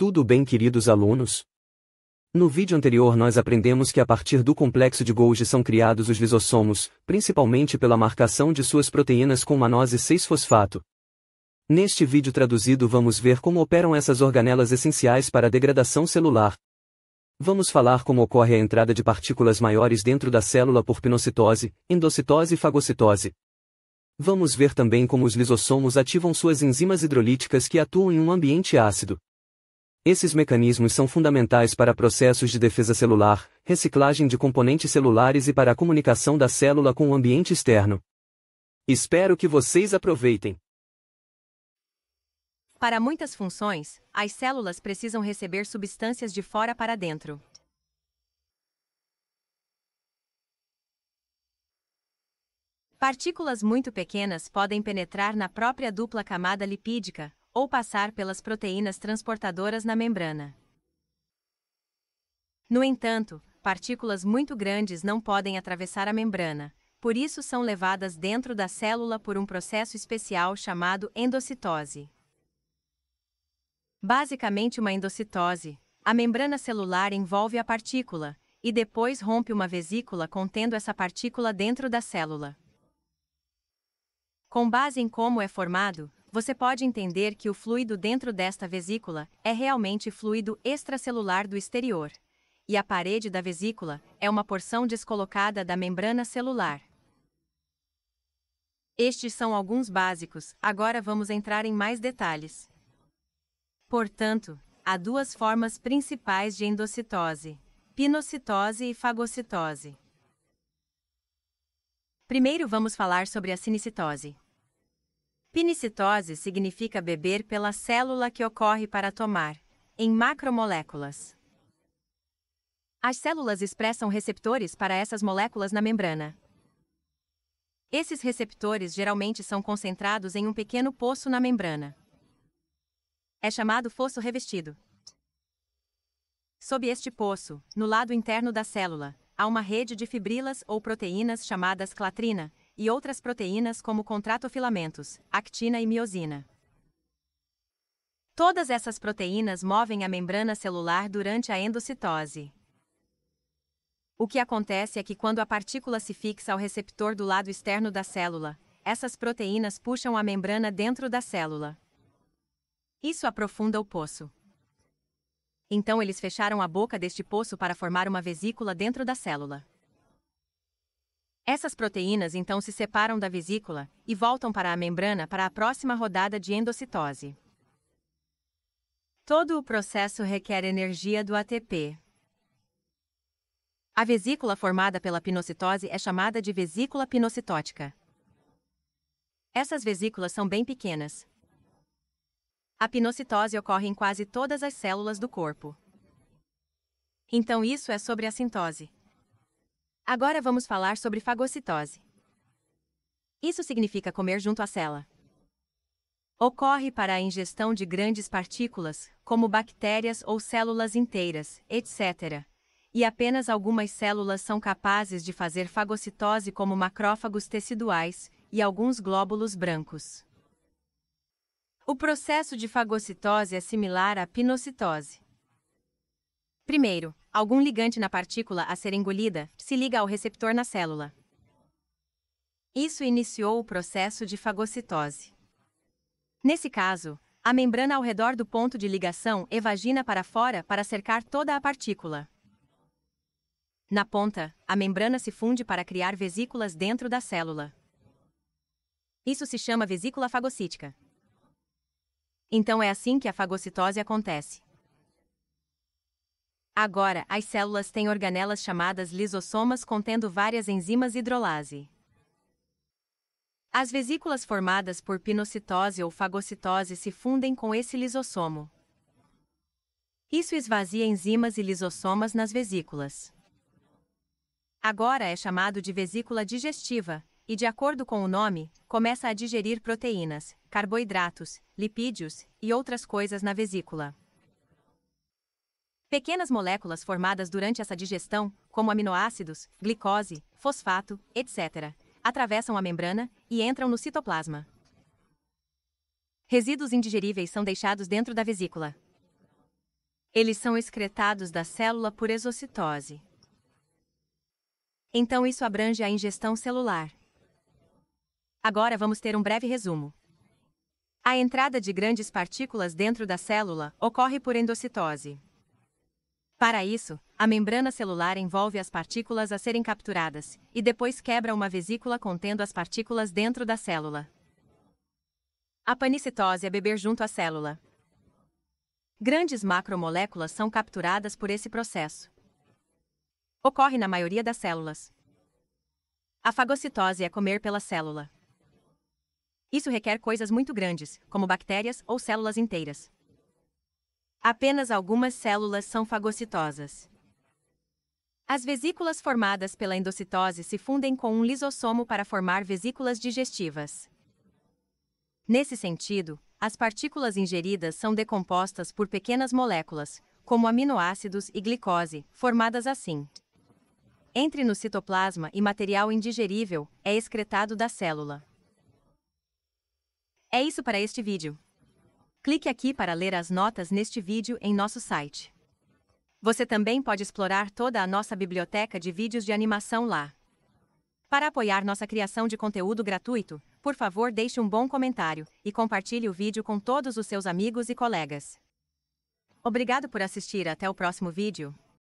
Tudo bem, queridos alunos? No vídeo anterior nós aprendemos que a partir do complexo de Golgi são criados os lisossomos, principalmente pela marcação de suas proteínas com manose 6-fosfato. Neste vídeo traduzido vamos ver como operam essas organelas essenciais para a degradação celular. Vamos falar como ocorre a entrada de partículas maiores dentro da célula por pinocitose, endocitose e fagocitose. Vamos ver também como os lisossomos ativam suas enzimas hidrolíticas que atuam em um ambiente ácido. Esses mecanismos são fundamentais para processos de defesa celular, reciclagem de componentes celulares e para a comunicação da célula com o ambiente externo. Espero que vocês aproveitem. Para muitas funções, as células precisam receber substâncias de fora para dentro. Partículas muito pequenas podem penetrar na própria dupla camada lipídica, ou passar pelas proteínas transportadoras na membrana. No entanto, partículas muito grandes não podem atravessar a membrana, por isso são levadas dentro da célula por um processo especial chamado endocitose. Basicamente uma endocitose, a membrana celular envolve a partícula, e depois rompe uma vesícula contendo essa partícula dentro da célula. Com base em como é formado, você pode entender que o fluido dentro desta vesícula é realmente fluido extracelular do exterior, e a parede da vesícula é uma porção descolocada da membrana celular. Estes são alguns básicos, agora vamos entrar em mais detalhes. Portanto, há duas formas principais de endocitose: pinocitose e fagocitose. Primeiro vamos falar sobre a sinicitose. Pinicitose significa beber pela célula que ocorre para tomar, em macromoléculas. As células expressam receptores para essas moléculas na membrana. Esses receptores geralmente são concentrados em um pequeno poço na membrana. É chamado fosso revestido. Sob este poço, no lado interno da célula, há uma rede de fibrilas ou proteínas chamadas clatrina, e outras proteínas como contratofilamentos, actina e miosina. Todas essas proteínas movem a membrana celular durante a endocitose. O que acontece é que quando a partícula se fixa ao receptor do lado externo da célula, essas proteínas puxam a membrana dentro da célula. Isso aprofunda o poço. Então eles fecharam a boca deste poço para formar uma vesícula dentro da célula. Essas proteínas então se separam da vesícula e voltam para a membrana para a próxima rodada de endocitose. Todo o processo requer energia do ATP. A vesícula formada pela pinocitose é chamada de vesícula pinocitótica. Essas vesículas são bem pequenas. A pinocitose ocorre em quase todas as células do corpo. Então isso é sobre a sintose. Agora vamos falar sobre fagocitose. Isso significa comer junto à célula. Ocorre para a ingestão de grandes partículas, como bactérias ou células inteiras, etc. E apenas algumas células são capazes de fazer fagocitose, como macrófagos teciduais e alguns glóbulos brancos. O processo de fagocitose é similar à pinocitose. Primeiro, algum ligante na partícula a ser engolida se liga ao receptor na célula. Isso iniciou o processo de fagocitose. Nesse caso, a membrana ao redor do ponto de ligação evagina para fora para cercar toda a partícula. Na ponta, a membrana se funde para criar vesículas dentro da célula. Isso se chama vesícula fagocítica. Então é assim que a fagocitose acontece. Agora, as células têm organelas chamadas lisossomas contendo várias enzimas hidrolase. As vesículas formadas por pinocitose ou fagocitose se fundem com esse lisossomo. Isso esvazia enzimas e lisossomas nas vesículas. Agora é chamado de vesícula digestiva, e de acordo com o nome, começa a digerir proteínas, carboidratos, lipídios e outras coisas na vesícula. Pequenas moléculas formadas durante essa digestão, como aminoácidos, glicose, fosfato, etc., atravessam a membrana e entram no citoplasma. Resíduos indigeríveis são deixados dentro da vesícula. Eles são excretados da célula por exocitose. Então isso abrange a ingestão celular. Agora vamos ter um breve resumo. A entrada de grandes partículas dentro da célula ocorre por endocitose. Para isso, a membrana celular envolve as partículas a serem capturadas, e depois quebra uma vesícula contendo as partículas dentro da célula. A panicitose é beber junto à célula. Grandes macromoléculas são capturadas por esse processo. Ocorre na maioria das células. A fagocitose é comer pela célula. Isso requer coisas muito grandes, como bactérias ou células inteiras. Apenas algumas células são fagocitosas. As vesículas formadas pela endocitose se fundem com um lisossomo para formar vesículas digestivas. Nesse sentido, as partículas ingeridas são decompostas por pequenas moléculas, como aminoácidos e glicose, formadas assim. Entre no citoplasma e material indigerível é excretado da célula. É isso para este vídeo. Clique aqui para ler as notas neste vídeo em nosso site. Você também pode explorar toda a nossa biblioteca de vídeos de animação lá. Para apoiar nossa criação de conteúdo gratuito, por favor deixe um bom comentário e compartilhe o vídeo com todos os seus amigos e colegas. Obrigado por assistir, até o próximo vídeo.